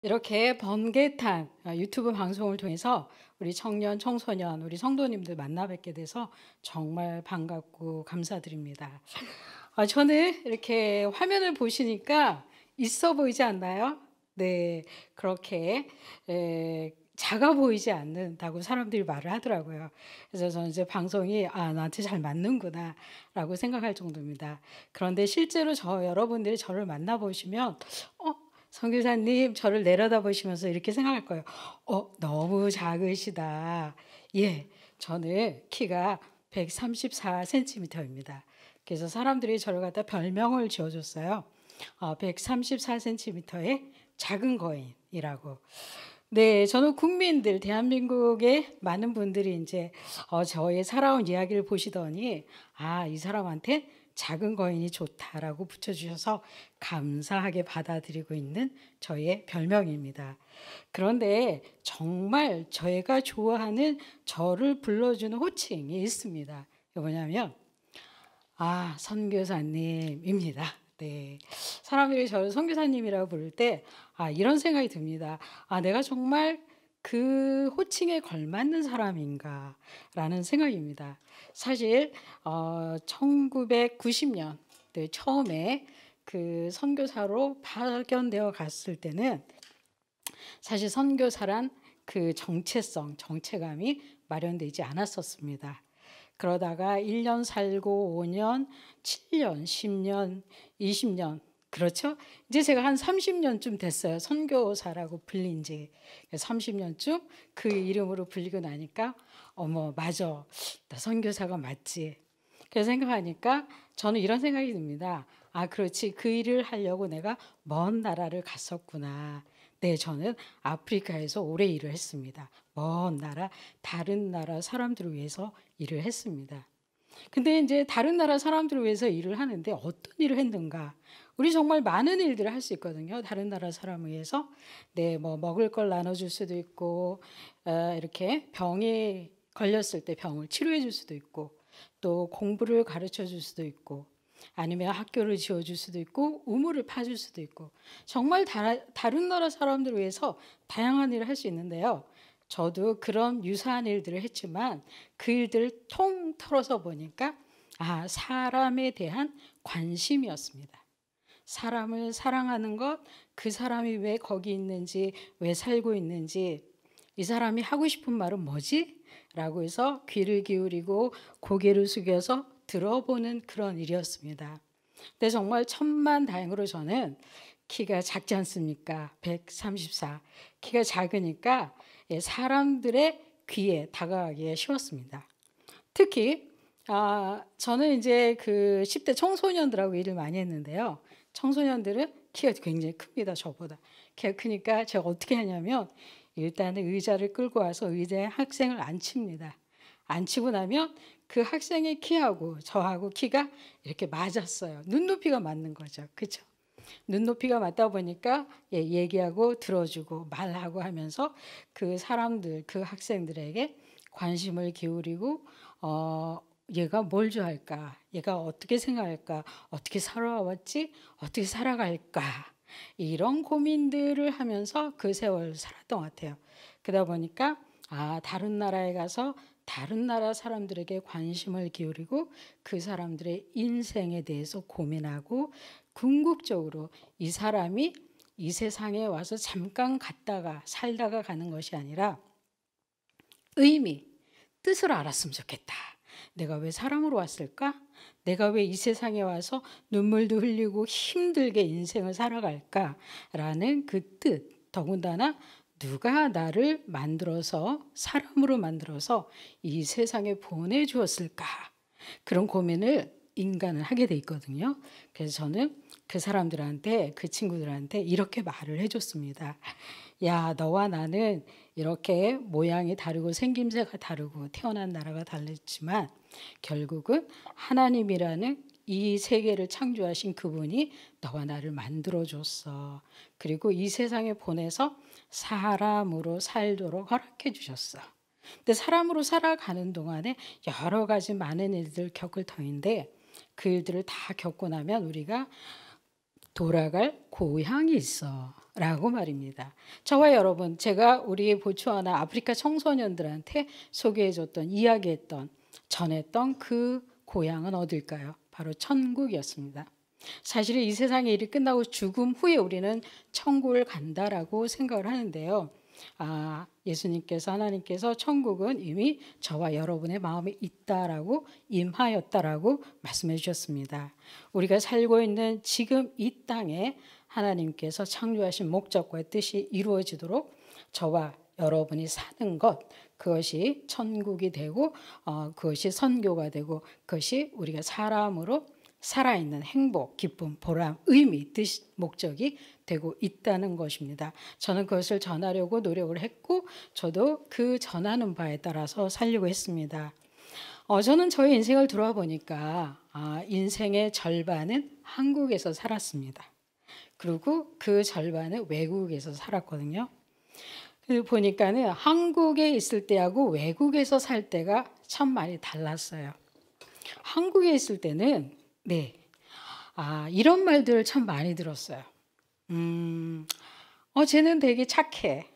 이렇게 번개탄 유튜브 방송을 통해서 우리 청년, 청소년, 우리 성도님들 만나 뵙게 돼서 정말 반갑고 감사드립니다. 저는 이렇게 화면을 보시니까 있어 보이지 않나요? 네, 그렇게 작아 보이지 않는다고 사람들이 말을 하더라고요. 그래서 저는 이제 방송이 나한테 잘 맞는구나라고 생각할 정도입니다. 그런데 실제로 여러분들이 저를 만나보시면 선교사님 저를 내려다보시면서 이렇게 생각할 거예요. 너무 작으시다. 예, 저는 키가 134cm입니다. 그래서 사람들이 저를 갖다 별명을 지어줬어요. 134cm의 작은 거인이라고. 네, 저는 국민들, 대한민국의 많은 분들이 이제 저의 살아온 이야기를 보시더니 이 사람한테 작은 거인이 좋다라고 붙여주셔서 감사하게 받아들이고 있는 저의 별명입니다. 그런데 정말 저희가 좋아하는 저를 불러주는 호칭이 있습니다. 이게 뭐냐면 선교사님입니다. 네. 사람들이 저를 선교사님이라고 부를 때 이런 생각이 듭니다. 내가 정말 그 호칭에 걸맞는 사람인가 라는 생각입니다. 사실 1990년 처음에 그 선교사로 파견되어 갔을 때는 사실 선교사란 그 정체감이 마련되지 않았었습니다. 그러다가 1년 살고 5년, 7년, 10년, 20년 그렇죠? 이제 제가 한 30년쯤 됐어요. 선교사라고 불린 지 30년쯤 그 이름으로 불리고 나니까 맞아. 나 선교사가 맞지. 그래서 생각하니까 저는 이런 생각이 듭니다. 그렇지. 그 일을 하려고 내가 먼 나라를 갔었구나. 네, 저는 아프리카에서 오래 일을 했습니다. 먼 나라, 다른 나라 사람들을 위해서 일을 했습니다. 근데 이제 다른 나라 사람들을 위해서 일을 하는데 어떤 일을 했는가? 우리 정말 많은 일들을 할 수 있거든요. 다른 나라 사람을 위해서. 네, 먹을 걸 나눠줄 수도 있고, 이렇게 병이 걸렸을 때 병을 치료해 줄 수도 있고, 또 공부를 가르쳐 줄 수도 있고, 아니면 학교를 지어줄 수도 있고 우물을 파줄 수도 있고 정말 다른 나라 사람들을 위해서 다양한 일을 할 수 있는데요. 저도 그런 유사한 일들을 했지만 그 일들을 통 털어서 보니까 사람에 대한 관심이었습니다. 사람을 사랑하는 것, 그 사람이 왜 거기 있는지, 왜 살고 있는지, 이 사람이 하고 싶은 말은 뭐지? 라고 해서 귀를 기울이고 고개를 숙여서 들어보는 그런 일이었습니다. 근데 정말 천만다행으로 저는 키가 작지 않습니까? 134. 키가 작으니까 사람들의 귀에 다가가기가 쉬웠습니다. 특히 저는 이제 그 10대 청소년들하고 일을 많이 했는데요. 청소년들은 키가 굉장히 큽니다. 저보다. 키가 크니까 제가 어떻게 하냐면 일단은 의자를 끌고 와서 의자에 학생을 앉힙니다. 앉히고 나면 그 학생의 키하고 저하고 키가 이렇게 맞았어요. 눈높이가 맞는 거죠. 그렇죠? 눈높이가 맞다 보니까 얘기하고 들어주고 말하고 하면서 그 사람들, 그 학생들에게 관심을 기울이고 얘가 뭘 좋아할까? 얘가 어떻게 생각할까? 어떻게 살아왔지? 어떻게 살아갈까? 이런 고민들을 하면서 그 세월 살았던 것 같아요. 그러다 보니까 다른 나라에 가서 다른 나라 사람들에게 관심을 기울이고 그 사람들의 인생에 대해서 고민하고 궁극적으로 이 사람이 이 세상에 와서 잠깐 갔다가 살다가 가는 것이 아니라 의미, 뜻을 알았으면 좋겠다. 내가 왜 사람으로 왔을까? 내가 왜 이 세상에 와서 눈물도 흘리고 힘들게 인생을 살아갈까라는 그 뜻, 더군다나 누가 나를 만들어서 사람으로 만들어서 이 세상에 보내주었을까? 그런 고민을 인간은 하게 돼 있거든요. 그래서 저는 그 사람들한테, 그 친구들한테 이렇게 말을 해줬습니다. 야, 너와 나는 이렇게 모양이 다르고 생김새가 다르고 태어난 나라가 다르지만 결국은 하나님이라는 이 세계를 창조하신 그분이 너와 나를 만들어줬어. 그리고 이 세상에 보내서 사람으로 살도록 허락해 주셨어. 근데 사람으로 살아가는 동안에 여러 가지 많은 일들 겪을 터인데 그 일들을 다 겪고 나면 우리가 돌아갈 고향이 있어 라고 말입니다. 저와 여러분, 제가 우리 보츠와나 아프리카 청소년들한테 소개해줬던, 이야기했던, 전했던 그 고향은 어딜까요? 바로 천국이었습니다. 사실 이 세상의 일이 끝나고 죽음 후에 우리는 천국을 간다라고 생각을 하는데요. 예수님께서, 하나님께서 천국은 이미 저와 여러분의 마음에 있다라고, 임하였다라고 말씀해 주셨습니다. 우리가 살고 있는 지금 이 땅에 하나님께서 창조하신 목적과 뜻이 이루어지도록 저와 여러분이 사는 것, 그것이 천국이 되고 그것이 선교가 되고 그것이 우리가 사람으로 살아있는 행복, 기쁨, 보람, 의미, 뜻, 목적이 되고 있다는 것입니다. 저는 그것을 전하려고 노력을 했고 저도 그 전하는 바에 따라서 살려고 했습니다. 저는 저의 인생을 돌아보니까 인생의 절반은 한국에서 살았습니다. 그리고 그 절반은 외국에서 살았거든요. 보니까는 한국에 있을 때하고 외국에서 살 때가 참 많이 달랐어요. 한국에 있을 때는 이런 말들을 참 많이 들었어요. 쟤는 되게 착해.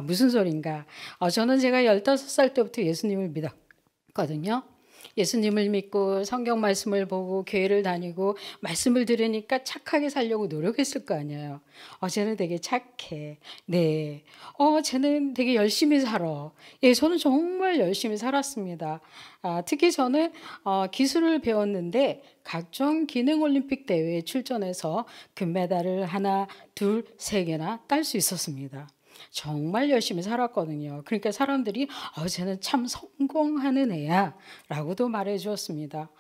무슨 소린가. 저는 제가 15살 때부터 예수님을 믿었거든요. 예수님을 믿고 성경 말씀을 보고 교회를 다니고 말씀을 들으니까 착하게 살려고 노력했을 거 아니에요. 쟤는 되게 착해. 네. 쟤는 되게 열심히 살아. 예, 저는 정말 열심히 살았습니다. 특히 저는 기술을 배웠는데 각종 기능올림픽 대회에 출전해서 금메달을 하나, 둘, 세 개나 딸 수 있었습니다. 정말 열심히 살았거든요. 그러니까 사람들이 쟤는 참 성공하는 애야 라고도 말해 주었습니다.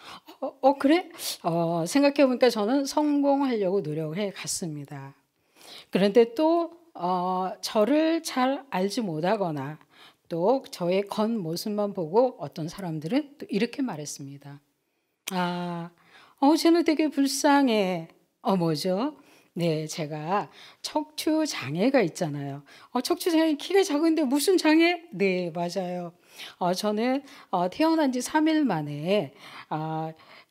그래? 생각해보니까 저는 성공하려고 노력해 갔습니다. 그런데 또 저를 잘 알지 못하거나 또 저의 겉모습만 보고 어떤 사람들은 또 이렇게 말했습니다. 쟤는 되게 불쌍해. 뭐죠? 네, 제가 척추 장애가 있잖아요. 척추 장애, 키가 작은데 무슨 장애? 네, 맞아요. 저는 태어난 지 3일 만에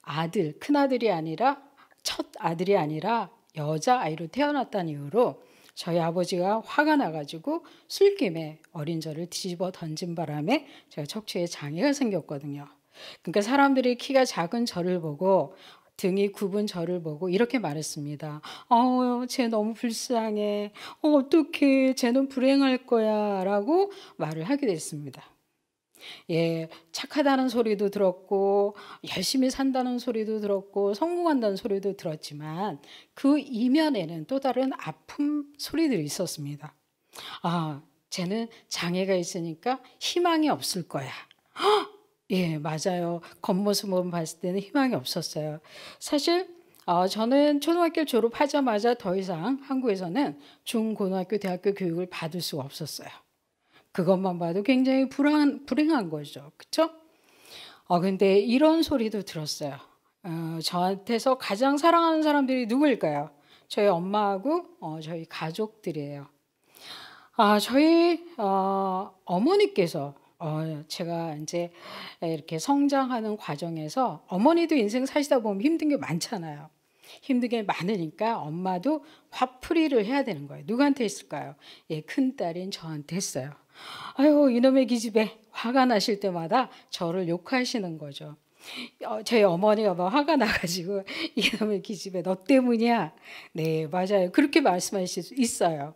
아들, 큰아들이 아니라 첫 아들이 아니라 여자아이로 태어났다는 이유로 저희 아버지가 화가 나가지고 술김에 어린 저를 뒤집어 던진 바람에 제가 척추에 장애가 생겼거든요. 그러니까 사람들이 키가 작은 저를 보고 등이 굽은 저를 보고 이렇게 말했습니다. 쟤 너무 불쌍해. 어떡해. 쟤는 불행할 거야. 라고 말을 하게 됐습니다. 예, 착하다는 소리도 들었고 열심히 산다는 소리도 들었고 성공한다는 소리도 들었지만 그 이면에는 또 다른 아픔 소리들이 있었습니다. 쟤는 장애가 있으니까 희망이 없을 거야. 예, 맞아요. 겉모습만 봤을 때는 희망이 없었어요. 사실 저는 초등학교 졸업하자마자 더 이상 한국에서는 중고등학교, 대학교 교육을 받을 수가 없었어요. 그것만 봐도 굉장히 불행한 거죠. 그렇죠? 근데 이런 소리도 들었어요. 저한테서 가장 사랑하는 사람들이 누구일까요? 저희 엄마하고 저희 가족들이에요. 저희 어머니께서 제가 이제 이렇게 성장하는 과정에서 어머니도 인생 사시다 보면 힘든 게 많잖아요. 힘든 게 많으니까 엄마도 화풀이를 해야 되는 거예요. 누구한테 했을까요? 예, 큰딸인 저한테 했어요. 이놈의 기집애. 화가 나실 때마다 저를 욕하시는 거죠. 저희 어머니가 막 화가 나가지고 이놈의 기집애 너 때문이야. 네, 맞아요. 그렇게 말씀하실 수 있어요.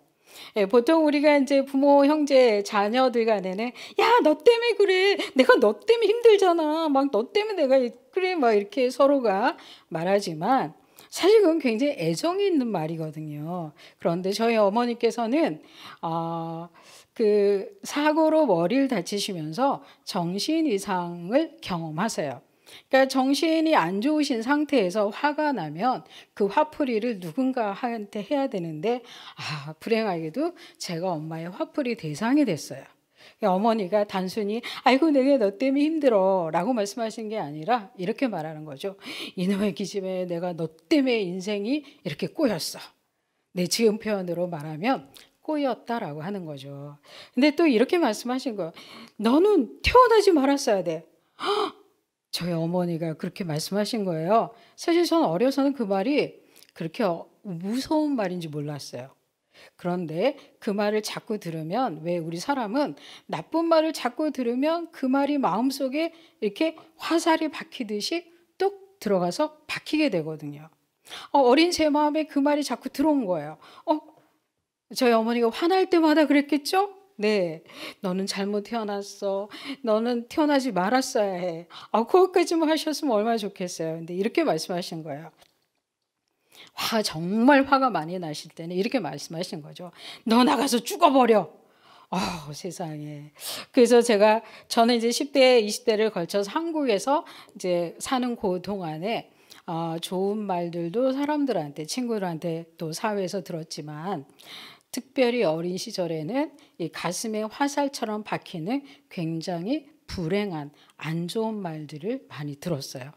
예, 보통 우리가 이제 부모, 형제, 자녀들 간에는 야, 너 때문에 그래. 내가 너 때문에 힘들잖아. 막 너 때문에 내가 그래. 막 이렇게 서로가 말하지만 사실 그건 굉장히 애정이 있는 말이거든요. 그런데 저희 어머니께서는 그 사고로 머리를 다치시면서 정신 이상을 경험하세요. 그러니까 정신이 안 좋으신 상태에서 화가 나면 그 화풀이를 누군가한테 해야 되는데 불행하게도 제가 엄마의 화풀이 대상이 됐어요. 어머니가 단순히 아이고 내가 너 때문에 힘들어 라고 말씀하신 게 아니라 이렇게 말하는 거죠. 이놈의 기집애 내가 너 때문에 인생이 이렇게 꼬였어. 네, 지금 표현으로 말하면 꼬였다라고 하는 거죠. 근데 또 이렇게 말씀하신 거예요. 너는 태어나지 말았어야 돼. 저희 어머니가 그렇게 말씀하신 거예요. 사실 저는 어려서는 그 말이 그렇게 무서운 말인지 몰랐어요. 그런데 그 말을 자꾸 들으면, 왜 우리 사람은 나쁜 말을 자꾸 들으면 그 말이 마음속에 이렇게 화살이 박히듯이 뚝 들어가서 박히게 되거든요. 어린 제 마음에 그 말이 자꾸 들어온 거예요. 저희 어머니가 화날 때마다 그랬겠죠? 네, 너는 잘못 태어났어. 너는 태어나지 말았어야 해. 그것까지만 하셨으면 얼마나 좋겠어요. 근데 이렇게 말씀하신 거예요. 정말 화가 많이 나실 때는 이렇게 말씀하신 거죠. 너 나가서 죽어버려. 세상에. 그래서 저는 이제 10대, 20대를 걸쳐서 한국에서 이제 사는 그 동안에 좋은 말들도 사람들한테, 친구들한테 또 사회에서 들었지만, 특별히 어린 시절에는 이 가슴에 화살처럼 박히는 굉장히 불행한, 안 좋은 말들을 많이 들었어요.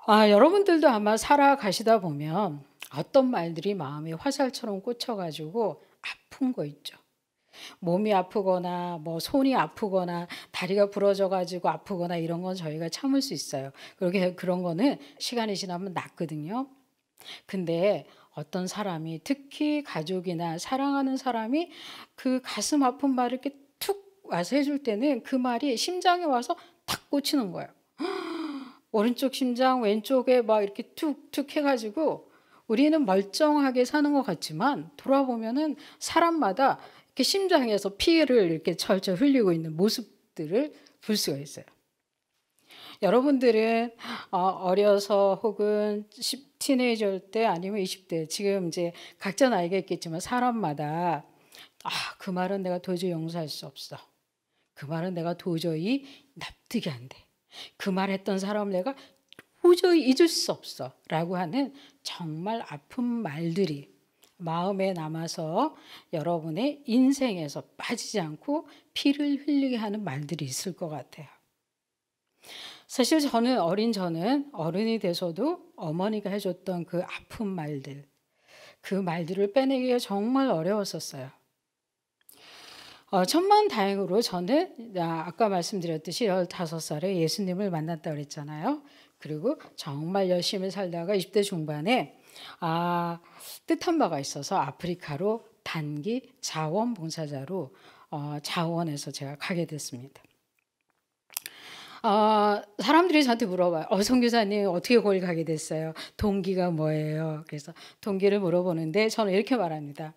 여러분들도 아마 살아가시다 보면 어떤 말들이 마음에 화살처럼 꽂혀가지고 아픈 거 있죠. 몸이 아프거나 뭐 손이 아프거나 다리가 부러져가지고 아프거나 이런 건 저희가 참을 수 있어요. 그런 거는 시간이 지나면 낫거든요. 근데 어떤 사람이, 특히 가족이나 사랑하는 사람이 그 가슴 아픈 말을 이렇게 툭 와서 해줄 때는 그 말이 심장에 와서 탁 꽂히는 거예요. 오른쪽 심장, 왼쪽에 막 이렇게 툭툭 해가지고 우리는 멀쩡하게 사는 것 같지만 돌아보면은 사람마다 이렇게 심장에서 피를 이렇게 철철 흘리고 있는 모습들을 볼 수가 있어요. 여러분들은 어려서 혹은 티네이저 때 아니면 20대, 지금 이제 각자 나이가 있겠지만 사람마다 그 말은 내가 도저히 용서할 수 없어. 그 말은 내가 도저히 납득이 안 돼. 그 말했던 사람을 내가 도저히 잊을 수 없어 라고 하는 정말 아픈 말들이 마음에 남아서 여러분의 인생에서 빠지지 않고 피를 흘리게 하는 말들이 있을 것 같아요. 사실 저는 어른이 돼서도 어머니가 해줬던 그 아픈 말들, 그 말들을 빼내기가 정말 어려웠었어요. 천만다행으로 저는 아까 말씀드렸듯이 15살에 예수님을 만났다고 그랬잖아요. 그리고 정말 열심히 살다가 20대 중반에 뜻한 바가 있어서 아프리카로 단기 자원봉사자로 자원에서 제가 가게 됐습니다. 사람들이 저한테 물어봐요. 선교사님 어떻게 거기 가게 됐어요? 동기가 뭐예요? 그래서 동기를 물어보는데 저는 이렇게 말합니다.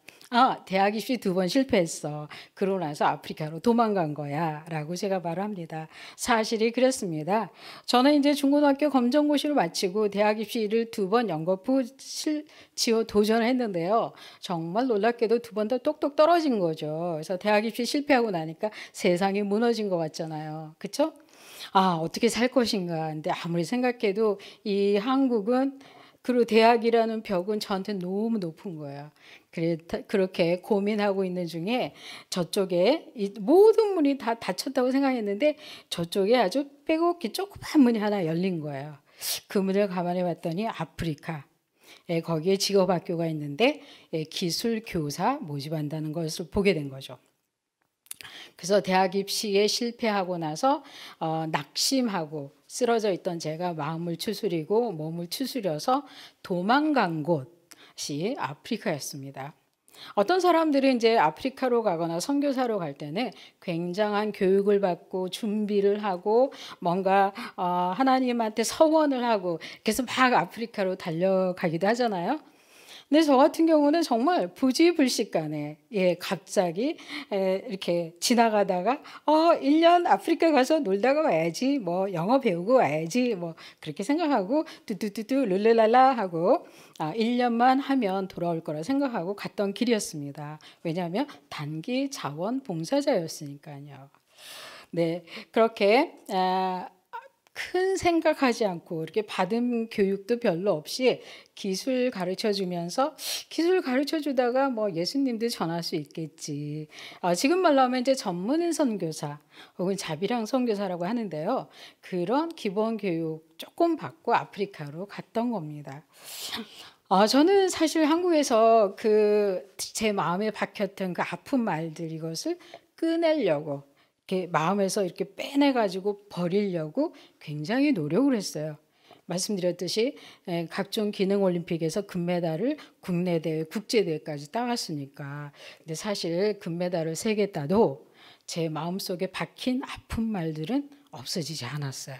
대학 입시 2번 실패했어. 그러고 나서 아프리카로 도망간 거야 라고 제가 말합니다. 사실이 그랬습니다. 저는 이제 중고등학교 검정고시를 마치고 대학 입시를 2번 연거푸 지원 도전을 했는데요. 정말 놀랍게도 2번 다 똑똑 떨어진 거죠. 그래서 대학 입시 실패하고 나니까 세상이 무너진 것 같잖아요. 그렇죠? 어떻게 살 것인가. 근데 아무리 생각해도 이 한국은, 그리고 대학이라는 벽은 저한테 너무 높은 거예요. 그렇게 고민하고 있는 중에 저쪽에 모든 문이 다 닫혔다고 생각했는데 저쪽에 아주 빼곡히 조그만 문이 하나 열린 거예요. 그 문을 가만히 봤더니 아프리카. 거기에 직업학교가 있는데 기술교사 모집한다는 것을 보게 된 거죠. 그래서 대학 입시에 실패하고 나서 낙심하고 쓰러져 있던 제가 마음을 추스리고 몸을 추스려서 도망간 곳이 아프리카였습니다. 어떤 사람들은 이제 아프리카로 가거나 선교사로 갈 때는 굉장한 교육을 받고 준비를 하고 뭔가 하나님한테 서원을 하고 그래서 막 아프리카로 달려가기도 하잖아요. 근데 저 같은 경우는 정말 부지불식간에 갑자기 이렇게 지나가다가 1년 아프리카 가서 놀다가 와야지, 뭐 영어 배우고 와야지, 뭐 그렇게 생각하고 뚜뚜뚜뚜 룰루랄라 하고 1년만 하면 돌아올 거라 생각하고 갔던 길이었습니다. 왜냐하면 단기 자원 봉사자였으니까요. 네, 그렇게 큰 생각하지 않고 이렇게 받은 교육도 별로 없이 기술 가르쳐 주면서 기술 가르쳐 주다가 뭐 예수님도 전할 수 있겠지. 지금 말로 하면 이제 전문인 선교사 혹은 자비랑 선교사라고 하는데요. 그런 기본 교육 조금 받고 아프리카로 갔던 겁니다. 저는 사실 한국에서 제 마음에 박혔던 그 아픈 말들, 이것을 꺼내려고 이렇게 마음에서 이렇게 빼내가지고 버리려고 굉장히 노력을 했어요. 말씀드렸듯이 각종 기능 올림픽에서 금메달을 국내 대회, 국제 대회까지 따왔으니까. 근데 사실 금메달을 3개 따도 제 마음속에 박힌 아픈 말들은 없어지지 않았어요.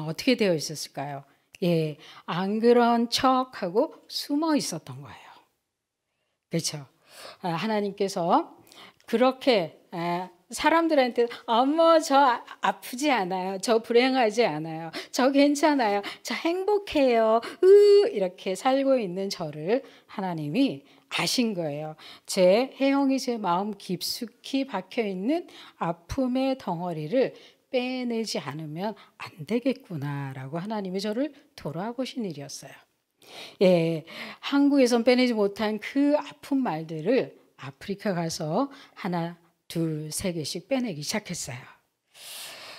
어떻게 되어 있었을까요? 예, 안 그런 척하고 숨어 있었던 거예요. 그렇죠? 하나님께서 그렇게 사람들한테 어머 저 아프지 않아요. 저 불행하지 않아요. 저 괜찮아요. 저 행복해요. 이렇게 살고 있는 저를 하나님이 아신 거예요. 제 혜영이 제 마음 깊숙이 박혀있는 아픔의 덩어리를 빼내지 않으면 안 되겠구나라고 하나님이 저를 돌아보신 일이었어요. 예, 한국에선 빼내지 못한 그 아픈 말들을 아프리카 가서 하나, 둘, 3개씩 빼내기 시작했어요.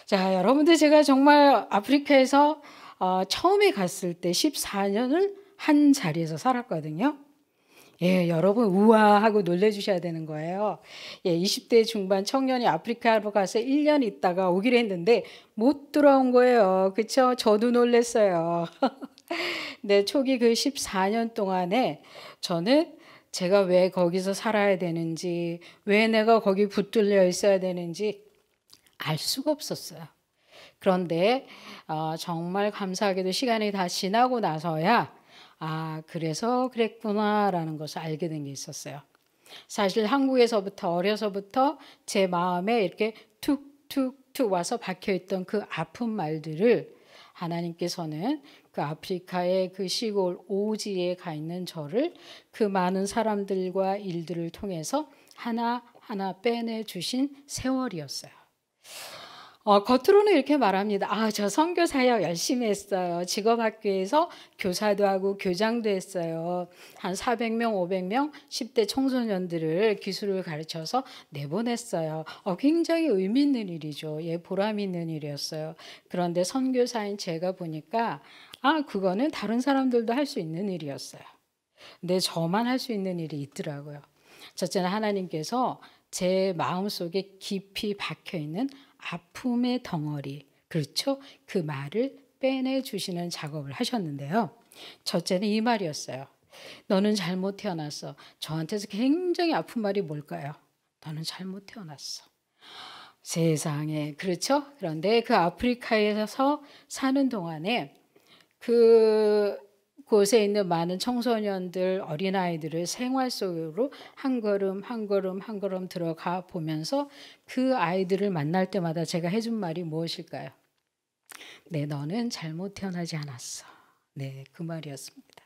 자, 여러분들 제가 정말 아프리카에서 처음에 갔을 때 14년을 한 자리에서 살았거든요. 예, 여러분 우와하고 놀래주셔야 되는 거예요. 예, 20대 중반 청년이 아프리카로 가서 1년 있다가 오기로 했는데 못 돌아온 거예요. 그렇죠? 저도 놀랐어요. 네, 초기 그 14년 동안에 저는 제가 왜 거기서 살아야 되는지, 왜 내가 거기 붙들려 있어야 되는지 알 수가 없었어요. 그런데 정말 감사하게도 시간이 다 지나고 나서야 그래서 그랬구나라는 것을 알게 된 게 있었어요. 사실 한국에서부터 어려서부터 제 마음에 이렇게 툭툭툭 와서 박혀있던 그 아픈 말들을 하나님께서는 그 아프리카의 그 시골 오지에 가 있는 저를 그 많은 사람들과 일들을 통해서 하나하나 빼내 주신 세월이었어요. 겉으로는 이렇게 말합니다. 저 선교 사역 열심히 했어요. 직업학교에서 교사도 하고 교장도 했어요. 한 400명, 500명 10대 청소년들을 기술을 가르쳐서 내보냈어요. 굉장히 의미 있는 일이죠. 예, 보람 있는 일이었어요. 그런데 선교사인 제가 보니까 그거는 다른 사람들도 할 수 있는 일이었어요. 근데 저만 할 수 있는 일이 있더라고요. 첫째는 하나님께서 제 마음속에 깊이 박혀있는 아픔의 덩어리, 그렇죠? 그 말을 빼내주시는 작업을 하셨는데요. 첫째는 이 말이었어요. 너는 잘못 태어났어. 저한테서 굉장히 아픈 말이 뭘까요? 너는 잘못 태어났어. 세상에, 그렇죠? 그런데 그 아프리카에서 사는 동안에 그곳에 있는 많은 청소년들, 어린아이들을 생활 속으로 한 걸음 한 걸음 한 걸음 들어가 보면서 그 아이들을 만날 때마다 제가 해준 말이 무엇일까요? 네, 너는 잘못 태어나지 않았어. 네, 그 말이었습니다.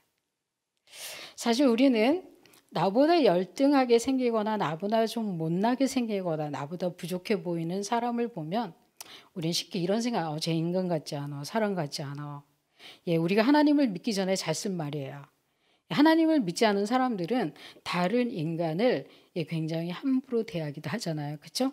사실 우리는 나보다 열등하게 생기거나 나보다 좀 못나게 생기거나 나보다 부족해 보이는 사람을 보면 우린 쉽게 이런 생각, 쟤 인간 같지 않아, 사람 같지 않아. 예, 우리가 하나님을 믿기 전에 잘 쓴 말이에요. 하나님을 믿지 않은 사람들은 다른 인간을 굉장히 함부로 대하기도 하잖아요. 그렇죠?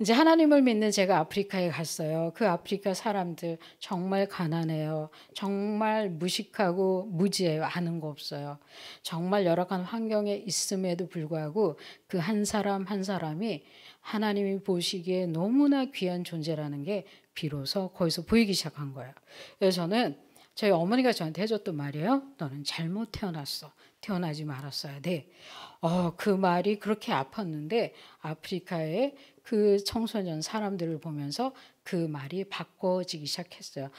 이제 하나님을 믿는 제가 아프리카에 갔어요. 그 아프리카 사람들 정말 가난해요. 정말 무식하고 무지해요. 아는 거 없어요. 정말 열악한 환경에 있음에도 불구하고 그 한 사람 한 사람이 하나님이 보시기에 너무나 귀한 존재라는 게 비로소 거기서 보이기 시작한 거예요. 그래서 저는 저희 어머니가 저한테 해줬던 말이에요. 너는 잘못 태어났어. 태어나지 말았어야 돼. 그 말이 그렇게 아팠는데 아프리카의 그 청소년 사람들을 보면서 그 말이 바꿔지기 시작했어요.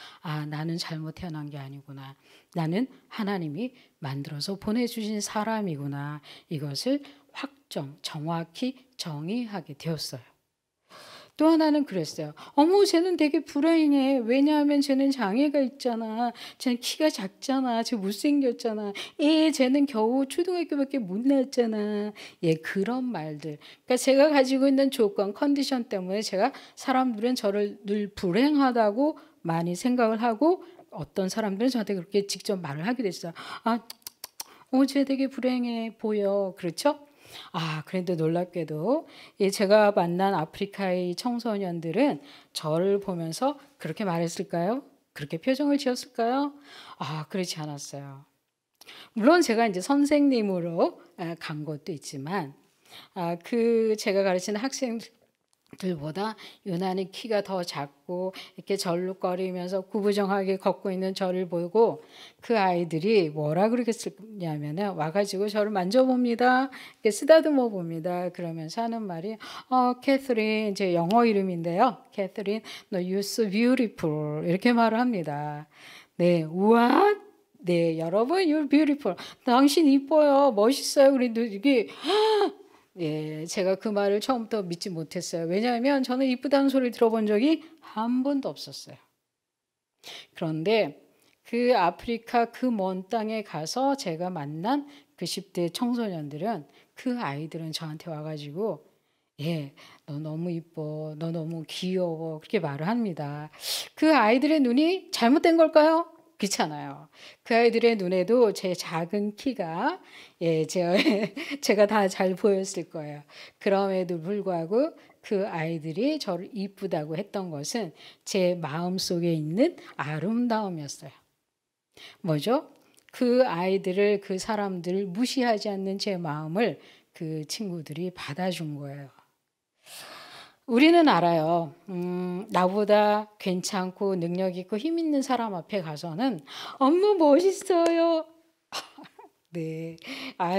나는 잘못 태어난 게 아니구나. 나는 하나님이 만들어서 보내주신 사람이구나. 이것을 정확히 정의하게 되었어요. 또 하나는 그랬어요. 어머, 쟤는 되게 불행해. 왜냐하면 쟤는 장애가 있잖아. 쟤는 키가 작잖아. 쟤 못생겼잖아. 쟤는 겨우 초등학교밖에 못 나왔잖아. 예, 그런 말들. 그러니까 제가 가지고 있는 조건, 컨디션 때문에 제가 사람들은 저를 늘 불행하다고 많이 생각을 하고 어떤 사람들은 저한테 그렇게 직접 말을 하게 됐어요. 쟤 되게 불행해 보여. 그렇죠? 그런데 놀랍게도 제가 만난 아프리카의 청소년들은 저를 보면서 그렇게 말했을까요? 그렇게 표정을 지었을까요? 그렇지 않았어요. 물론 제가 이제 선생님으로 간 것도 있지만, 제가 가르치는 학생들 들보다 유난히 키가 더 작고 이렇게 절룩거리면서 구부정하게 걷고 있는 저를 보고 그 아이들이 뭐라 그러겠냐면은 와가지고 저를 만져봅니다. 이렇게 쓰다듬어 봅니다. 그러면서 하는 말이 캐서린, 제 영어 이름인데요. 캐서린, 너 you're so beautiful 이렇게 말을 합니다. 네, what? 네, 여러분, you're beautiful. 당신 이뻐요, 멋있어요. 그래도 이게 예, 제가 그 말을 처음부터 믿지 못했어요. 왜냐하면 저는 이쁘다는 소리를 들어본 적이 한 번도 없었어요. 그런데 그 아프리카 그 먼 땅에 가서 제가 만난 그 10대 청소년들은 그 아이들은 저한테 와가지고 예, 너 너무 이뻐, 너 너무 귀여워 그렇게 말을 합니다. 그 아이들의 눈이 잘못된 걸까요? 그렇잖아요. 그 아이들의 눈에도 제 작은 키가 예, 제가 다 잘 보였을 거예요. 그럼에도 불구하고 그 아이들이 저를 이쁘다고 했던 것은 제 마음속에 있는 아름다움이었어요. 뭐죠? 그 아이들을, 그 사람들을 무시하지 않는 제 마음을 그 친구들이 받아준 거예요. 우리는 알아요. 나보다 괜찮고 능력 있고 힘 있는 사람 앞에 가서는 엄마 멋있어요. 네,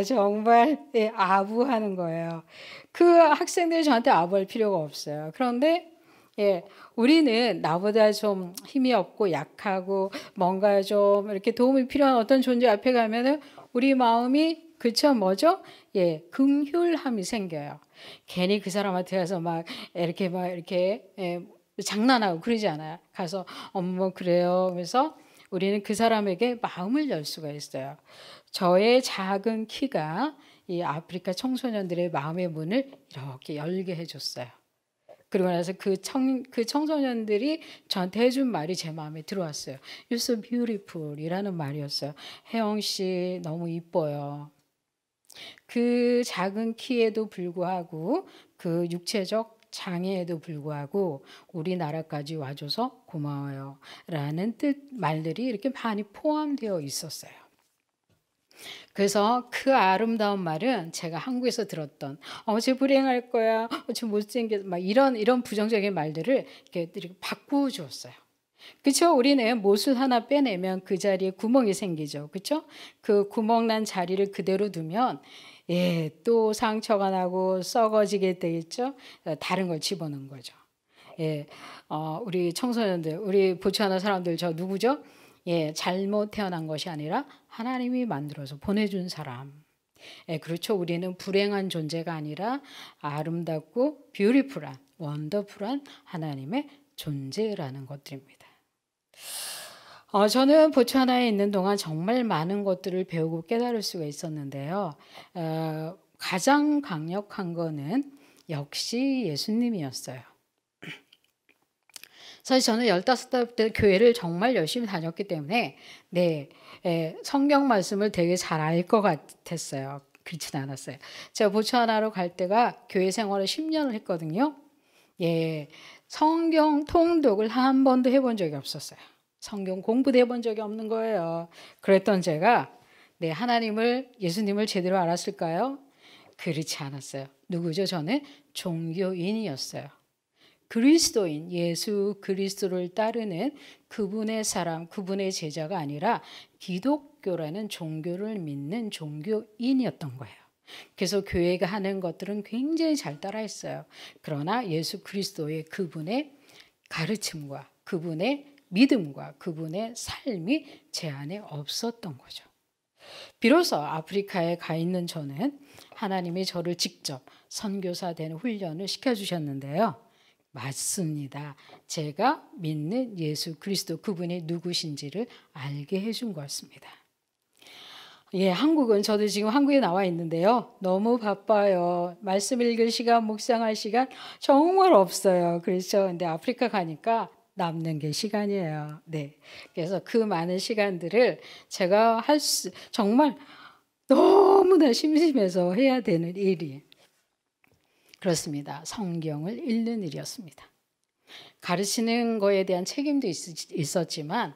정말 네, 아부하는 거예요. 그 학생들이 저한테 아부할 필요가 없어요. 그런데 예, 우리는 나보다 좀 힘이 없고 약하고 뭔가 좀 이렇게 도움이 필요한 어떤 존재 앞에 가면은 우리 마음이 그쵸 뭐죠? 예, 긍휼함이 생겨요. 괜히 그 사람한테 가서 막 이렇게 예, 장난하고 그러지 않아요. 가서 어머 그래요. 그래서 우리는 그 사람에게 마음을 열 수가 있어요. 저의 작은 키가 이 아프리카 청소년들의 마음의 문을 이렇게 열게 해줬어요. 그리고 나서 그 청소년들이 저한테 해준 말이 제 마음에 들어왔어요. You're so beautiful 이라는 말이었어요. 혜영 씨 너무 이뻐요. 그 작은 키에도 불구하고 그 육체적 장애에도 불구하고 우리나라까지 와줘서 고마워요 라는 말들이 이렇게 많이 포함되어 있었어요. 그래서 그 아름다운 말은 제가 한국에서 들었던 쟤 불행할 거야, 쟤 못생겨 막 이런 부정적인 말들을 이렇게 바꾸어 주었어요. 그렇죠? 우리는 못을 하나 빼내면 그 자리에 구멍이 생기죠. 그렇죠? 그 구멍 난 자리를 그대로 두면 예, 또 상처가 나고 썩어지게 되겠죠. 다른 걸 집어넣은 거죠. 예, 우리 청소년들, 우리 보츠와나 사람들 저 누구죠? 예, 잘못 태어난 것이 아니라 하나님이 만들어서 보내준 사람. 예, 그렇죠. 우리는 불행한 존재가 아니라 아름답고 뷰티풀한, 원더풀한 하나님의 존재라는 것들입니다. 저는 보츠와나에 있는 동안 정말 많은 것들을 배우고 깨달을 수가 있었는데요. 가장 강력한 거는 역시 예수님이었어요. 사실 저는 15살 때 교회를 정말 열심히 다녔기 때문에 네, 성경 말씀을 되게 잘 알 것 같았어요. 그렇진 않았어요. 제가 보츠와나로 갈 때가 교회 생활을 10년을 했거든요. 예, 성경 통독을 한 번도 해본 적이 없었어요. 성경 공부도 해본 적이 없는 거예요. 그랬던 제가 네, 하나님을, 예수님을 제대로 알았을까요? 그렇지 않았어요. 누구죠? 저는 종교인이었어요. 그리스도인, 예수 그리스도를 따르는 그분의 사람, 그분의 제자가 아니라 기독교라는 종교를 믿는 종교인이었던 거예요. 그래서 교회가 하는 것들은 굉장히 잘 따라했어요. 그러나 예수 그리스도의 그분의 가르침과 그분의 믿음과 그분의 삶이 제 안에 없었던 거죠. 비로소 아프리카에 가 있는 저는 하나님이 저를 직접 선교사 되는 훈련을 시켜주셨는데요. 맞습니다. 제가 믿는 예수 그리스도 그분이 누구신지를 알게 해준 거였습니다. 예, 한국은 저도 지금 한국에 나와 있는데요. 너무 바빠요. 말씀 읽을 시간, 묵상할 시간 정말 없어요. 그렇죠. 근데 아프리카 가니까 남는 게 시간이에요. 네. 그래서 그 많은 시간들을 제가 정말 너무나 심심해서 해야 되는 일이 그렇습니다. 성경을 읽는 일이었습니다. 가르치는 거에 대한 책임도 있었지만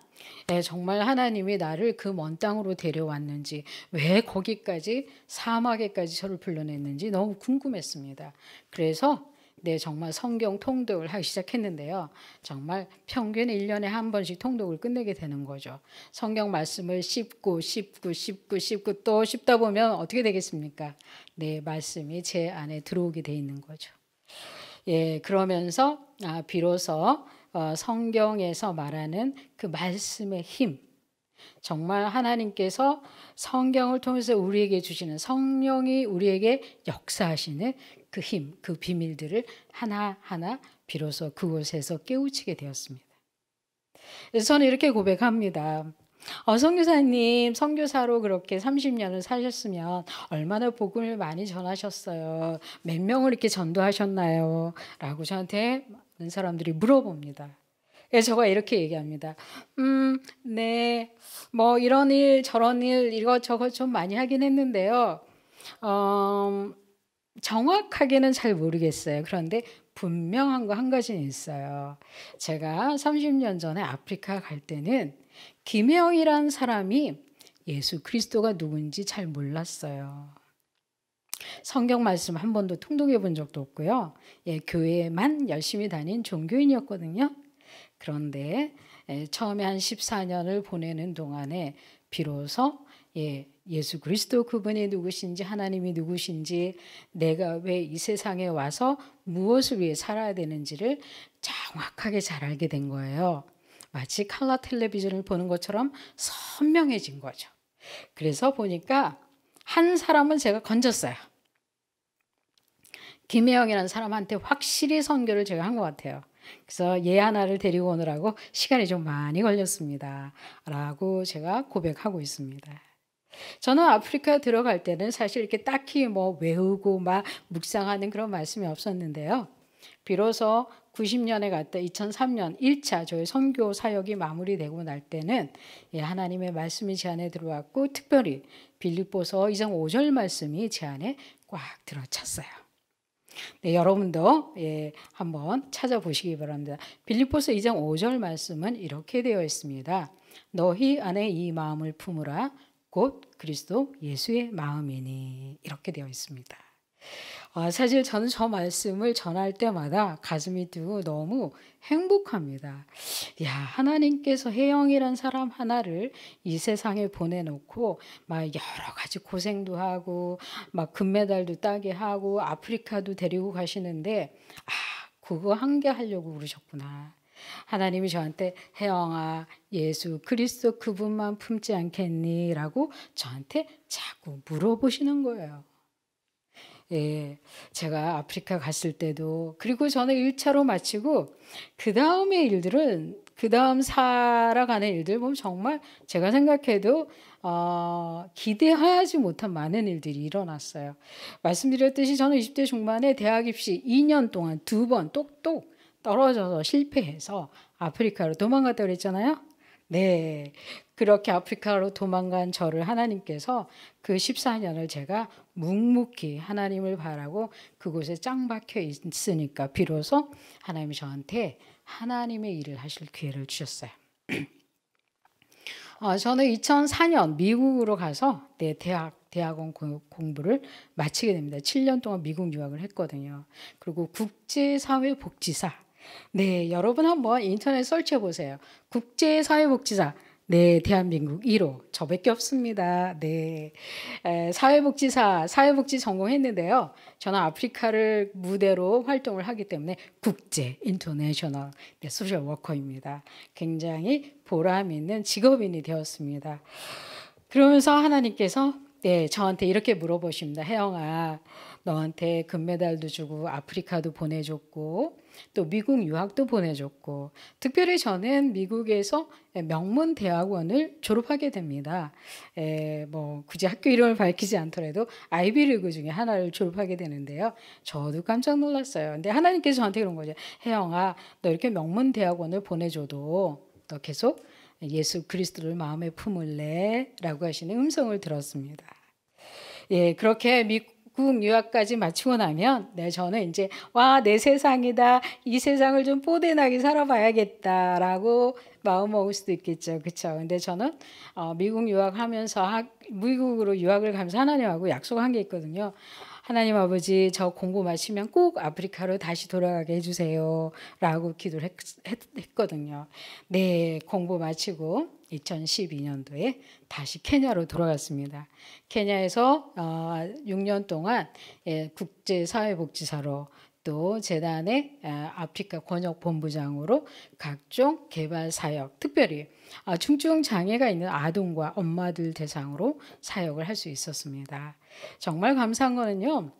정말 하나님이 나를 그 먼 땅으로 데려왔는지 왜 거기까지 사막에까지 저를 불러냈는지 너무 궁금했습니다. 그래서 네, 정말 성경 통독을 하기 시작했는데요. 정말 평균 1년에 한 번씩 통독을 끝내게 되는 거죠. 성경 말씀을 씹고 또 씹다 보면 어떻게 되겠습니까? 네, 말씀이 제 안에 들어오게 돼 있는 거죠. 예, 그러면서 비로소 성경에서 말하는 그 말씀의 힘, 정말 하나님께서 성경을 통해서 우리에게 주시는 성령이 우리에게 역사하시는 그 힘, 그 비밀들을 하나하나 비로소 그곳에서 깨우치게 되었습니다. 그래서 저는 이렇게 고백합니다. 선교사님, 선교사로 그렇게 30년을 사셨으면 얼마나 복음을 많이 전하셨어요? 몇 명을 이렇게 전도하셨나요? 라고 저한테 많은 사람들이 물어봅니다. 그래서 제가 이렇게 얘기합니다. 네, 뭐 이런 일 저런 일 이것저것 좀 많이 하긴 했는데요. 정확하게는 잘 모르겠어요. 그런데 분명한 거 한 가지는 있어요. 제가 30년 전에 아프리카 갈 때는 김혜영이라는 사람이 예수 그리스도가 누군지 잘 몰랐어요. 성경 말씀 한 번도 통독해 본 적도 없고요. 예, 교회에만 열심히 다닌 종교인이었거든요. 그런데 처음에 한 14년을 보내는 동안에 비로소 예수 그리스도 그분이 누구신지, 하나님이 누구신지, 내가 왜 이 세상에 와서 무엇을 위해 살아야 되는지를 정확하게 잘 알게 된 거예요. 마치 칼라 텔레비전을 보는 것처럼 선명해진 거죠. 그래서 보니까 한 사람은 제가 건졌어요. 김혜영이라는 사람한테 확실히 선교를 제가 한 것 같아요. 그래서 얘 하나를 데리고 오느라고 시간이 좀 많이 걸렸습니다. 라고 제가 고백하고 있습니다. 저는 아프리카 들어갈 때는 사실 이렇게 딱히 뭐 외우고 막 묵상하는 그런 말씀이 없었는데요. 비로소 90년에 갔다 2003년 1차 저희 선교 사역이 마무리되고 날 때는 하나님의 말씀이 제 안에 들어왔고 특별히 빌립보서 2장 5절 말씀이 제 안에 꽉 들어찼어요. 네, 여러분도 한번 찾아보시기 바랍니다. 빌립보서 2장 5절 말씀은 이렇게 되어 있습니다. 너희 안에 이 마음을 품으라 곧 그리스도 예수의 마음이니 이렇게 되어 있습니다. 사실 저는 저 말씀을 전할 때마다 가슴이 뛰고 너무 행복합니다. 야, 하나님께서 혜영이란 사람 하나를 이 세상에 보내놓고 막 여러 가지 고생도 하고 막 금메달도 따게 하고 아프리카도 데리고 가시는데 그거 한 개 하려고 그러셨구나. 하나님이 저한테 혜영아 예수 그리스도 그분만 품지 않겠니? 라고 저한테 자꾸 물어보시는 거예요. 예, 제가 아프리카 갔을 때도 그리고 저는 1차로 마치고 그 다음의 일들은 그 다음 살아가는 일들 보면 정말 제가 생각해도 기대하지 못한 많은 일들이 일어났어요. 말씀드렸듯이 저는 20대 중반에 대학 입시 2년 동안 2번 똑똑 떨어져서 실패해서 아프리카로 도망갔다고 그랬잖아요. 네, 그렇게 아프리카로 도망간 저를 하나님께서 그 14년을 제가 묵묵히 하나님을 바라고 그곳에 짱 박혀 있으니까 비로소 하나님이 저한테 하나님의 일을 하실 기회를 주셨어요. 저는 2004년 미국으로 가서 대학원 공부를 마치게 됩니다. 7년 동안 미국 유학을 했거든요. 그리고 국제사회복지사. 네, 여러분 한번 인터넷 설치해 보세요. 국제사회복지사. 네, 대한민국 1호. 저밖에 없습니다. 네. 사회복지사, 사회복지 전공했는데요. 저는 아프리카를 무대로 활동을 하기 때문에 국제, 인터내셔널 소셜 워커입니다. 굉장히 보람 있는 직업인이 되었습니다. 그러면서 하나님께서 저한테 이렇게 물어보십니다. 혜영아, 너한테 금메달도 주고 아프리카도 보내줬고 또 미국 유학도 보내줬고 특별히 저는 미국에서 명문대학원을 졸업하게 됩니다. 뭐 굳이 학교 이름을 밝히지 않더라도 아이비리그 중에 하나를 졸업하게 되는데요. 저도 깜짝 놀랐어요. 근데 하나님께서 저한테 그런 거죠. 혜영아, 너 이렇게 명문대학원을 보내줘도 너 계속 예수 그리스도를 마음에 품을래? 라고 하시는 음성을 들었습니다. 그렇게 미국 유학까지 마치고 나면 저는 이제 내 세상이다. 이 세상을 좀 뽀대나게 살아봐야겠다라고 마음 먹을 수도 있겠죠. 그렇죠? 근데 저는 미국 유학하면서 미국으로 유학을 가면서 하나님하고 약속한 게 있거든요. 하나님 아버지 저 공부 마치면 꼭 아프리카로 다시 돌아가게 해주세요 라고 기도를 했거든요. 네, 공부 마치고 2012년도에 다시 케냐로 돌아갔습니다. 케냐에서 6년 동안 국제사회복지사로 또 재단의 아프리카 권역본부장으로 각종 개발 사역, 특별히 중증 장애가 있는 아동과 엄마들 대상으로 사역을 할 수 있었습니다. 정말 감사한 거는요.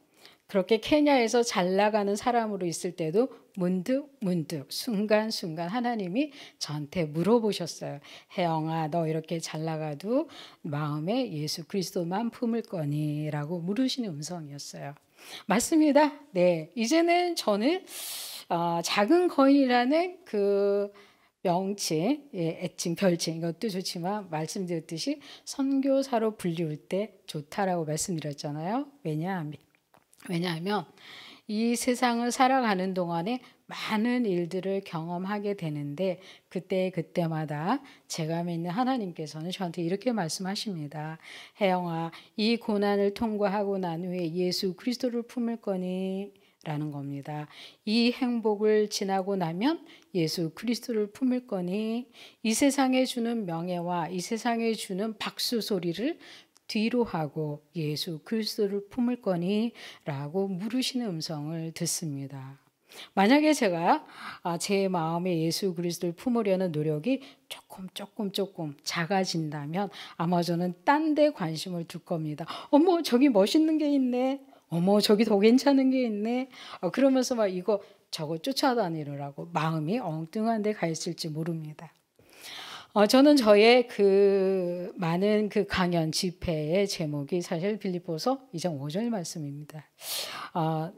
그렇게 케냐에서 잘 나가는 사람으로 있을 때도 문득 순간순간 하나님이 저한테 물어보셨어요. 혜영아, 너 이렇게 잘 나가도 마음에 예수 그리스도만 품을 거니? 라고 물으시는 음성이었어요. 맞습니다. 네, 이제는 저는 작은 거인이라는 그 명칭, 애칭, 별칭 이것도 좋지만 말씀드렸듯이 선교사로 불리울 때 좋다라고 말씀드렸잖아요. 왜냐하면 이 세상을 살아가는 동안에 많은 일들을 경험하게 되는데 그때마다 제가 믿는 하나님께서는 저한테 이렇게 말씀하십니다. 혜영아, 이 고난을 통과하고 난 후에 예수 그리스도를 품을 거니? 라는 겁니다. 이 행복을 지나고 나면 예수 그리스도를 품을 거니? 이 세상에 주는 명예와 이 세상에 주는 박수 소리를 뒤로 하고 예수 그리스도를 품을 거니? 라고 물으시는 음성을 듣습니다. 만약에 제가 제 마음에 예수 그리스도를 품으려는 노력이 조금 작아진다면 아마 저는 딴 데 관심을 둘 겁니다. 어머, 저기 멋있는 게 있네. 어머, 저기 더 괜찮은 게 있네. 그러면서 막 이거 저거 쫓아다니느라고 마음이 엉뚱한 데 가 있을지 모릅니다. 저는 저의 그 많은 그 강연 집회의 제목이 사실 빌립보서 2장 5절 말씀입니다.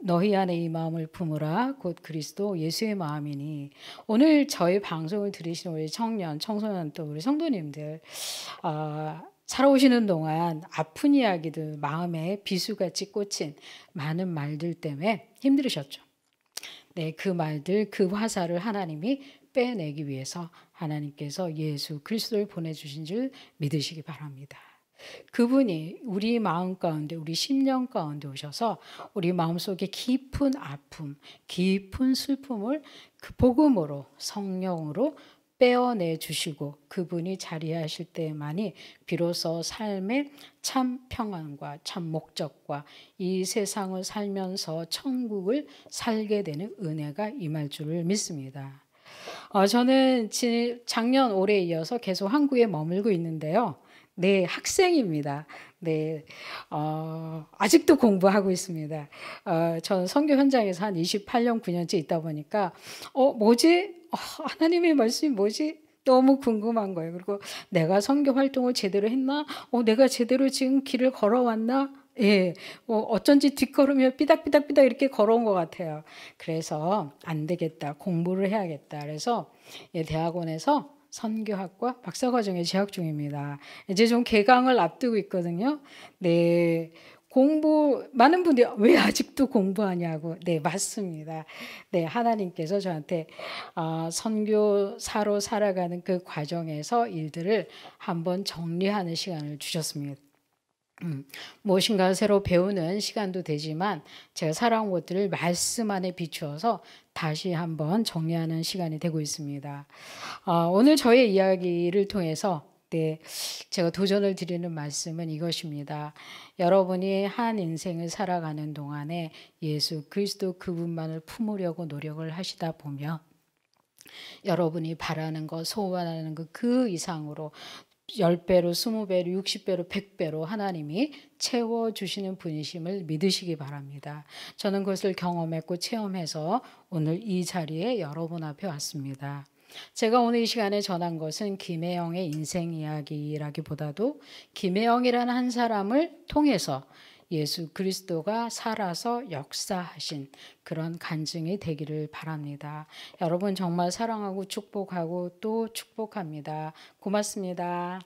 너희 안에 이 마음을 품으라 곧 그리스도 예수의 마음이니. 오늘 저희 방송을 들으시는 우리 청년, 청소년 또 우리 성도님들 살아오시는 동안 아픈 이야기들 마음에 비수같이 꽂힌 많은 말들 때문에 힘들으셨죠. 네, 그 말들, 그 화살을 하나님이 빼내기 위해서 하나님께서 예수 그리스도를 보내주신 줄 믿으시기 바랍니다. 그분이 우리 마음 가운데, 우리 심령 가운데 오셔서 우리 마음속에 깊은 아픔, 깊은 슬픔을 그 복음으로, 성령으로 빼어내 주시고 그분이 자리하실 때만이 비로소 삶의 참 평안과 참 목적과 이 세상을 살면서 천국을 살게 되는 은혜가 임할 줄을 믿습니다. 저는 작년 올해에 이어서 계속 한국에 머물고 있는데요. 네, 학생입니다. 네, 아직도 공부하고 있습니다. 저는 선교 현장에서 한 28년, 9년째 있다 보니까, 뭐지? 하나님의 말씀이 뭐지? 너무 궁금한 거예요. 그리고 내가 선교 활동을 제대로 했나? 내가 제대로 지금 길을 걸어왔나? 예, 어쩐지 뒷걸음이 삐딱삐딱 이렇게 걸어온 것 같아요. 그래서 안 되겠다. 공부를 해야겠다. 그래서 대학원에서 선교학과 박사과정에 재학 중입니다. 이제 좀 개강을 앞두고 있거든요. 네. 많은 분들이 왜 아직도 공부하냐고. 네, 맞습니다. 네, 하나님께서 저한테 선교사로 살아가는 그 과정에서 일들을 한번 정리하는 시간을 주셨습니다. 무엇인가 새로 배우는 시간도 되지만 제가 살아온 것들을 말씀 안에 비추어서 다시 한번 정리하는 시간이 되고 있습니다. 오늘 저의 이야기를 통해서 제가 도전을 드리는 말씀은 이것입니다. 여러분이 한 인생을 살아가는 동안에 예수 그리스도 그분만을 품으려고 노력을 하시다 보면 여러분이 바라는 것, 소원하는 것 그 이상으로 10배로, 20배로, 60배로, 100배로 하나님이 채워주시는 분이심을 믿으시기 바랍니다. 저는 그것을 경험했고 체험해서 오늘 이 자리에 여러분 앞에 왔습니다. 제가 오늘 이 시간에 전한 것은 김혜영의 인생 이야기라기보다도 김혜영이라는 한 사람을 통해서 예수 그리스도가 살아서 역사하신 그런 간증이 되기를 바랍니다. 여러분 정말 사랑하고 축복하고 또 축복합니다. 고맙습니다.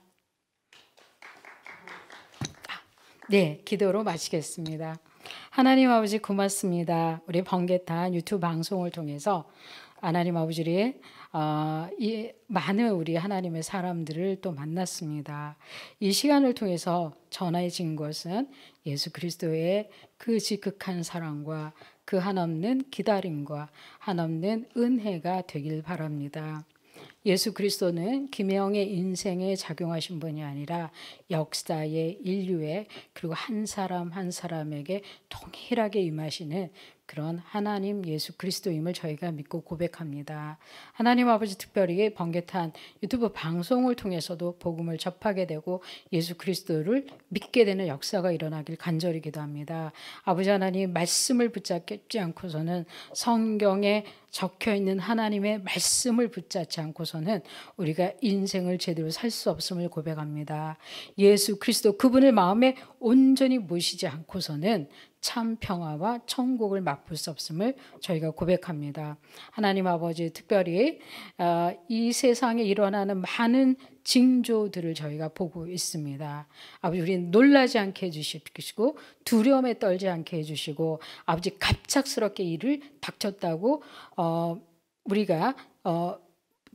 네, 기도로 마치겠습니다. 하나님 아버지 고맙습니다. 우리 번개탄 유튜브 방송을 통해서 하나님 아버지의 이 많은 우리 하나님의 사람들을 또 만났습니다. 이 시간을 통해서 전해진 것은 예수 그리스도의 그 지극한 사랑과 그 한없는 기다림과 한없는 은혜가 되길 바랍니다. 예수 그리스도는 김영의 인생에 작용하신 분이 아니라 역사의 인류의 그리고 한 사람 한 사람에게 동일하게 임하시는 그런 하나님 예수 그리스도임을 저희가 믿고 고백합니다. 하나님 아버지, 특별히 번개탄 유튜브 방송을 통해서도 복음을 접하게 되고 예수 그리스도를 믿게 되는 역사가 일어나길 간절히 기도합니다. 아버지 하나님, 말씀을 붙잡지 않고서는, 성경에 적혀있는 하나님의 말씀을 붙잡지 않고서는 우리가 인생을 제대로 살 수 없음을 고백합니다. 예수 그리스도 그분을 마음에 온전히 모시지 않고서는 참 평화와 천국을 맛볼 수 없음을 저희가 고백합니다. 하나님 아버지, 특별히 이 세상에 일어나는 많은 징조들을 저희가 보고 있습니다. 아버지, 우리는 놀라지 않게 해주시고 두려움에 떨지 않게 해주시고, 아버지 갑작스럽게 일을 닥쳤다고 우리가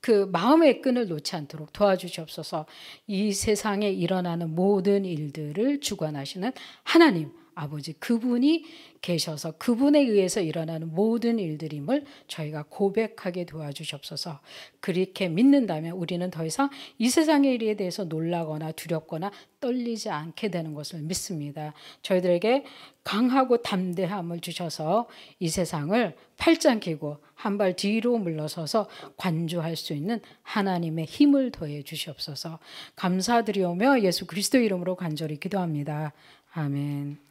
그 마음의 끈을 놓지 않도록 도와주시옵소서. 이 세상에 일어나는 모든 일들을 주관하시는 하나님 아버지, 그분이 계셔서 그분에 의해서 일어나는 모든 일들임을 저희가 고백하게 도와주시옵소서. 그렇게 믿는다면 우리는 더 이상 이 세상의 일에 대해서 놀라거나 두렵거나 떨리지 않게 되는 것을 믿습니다. 저희들에게 강하고 담대함을 주셔서 이 세상을 팔짱 끼고 한 발 뒤로 물러서서 관조할 수 있는 하나님의 힘을 더해 주시옵소서. 감사드리오며 예수 그리스도 이름으로 간절히 기도합니다. 아멘.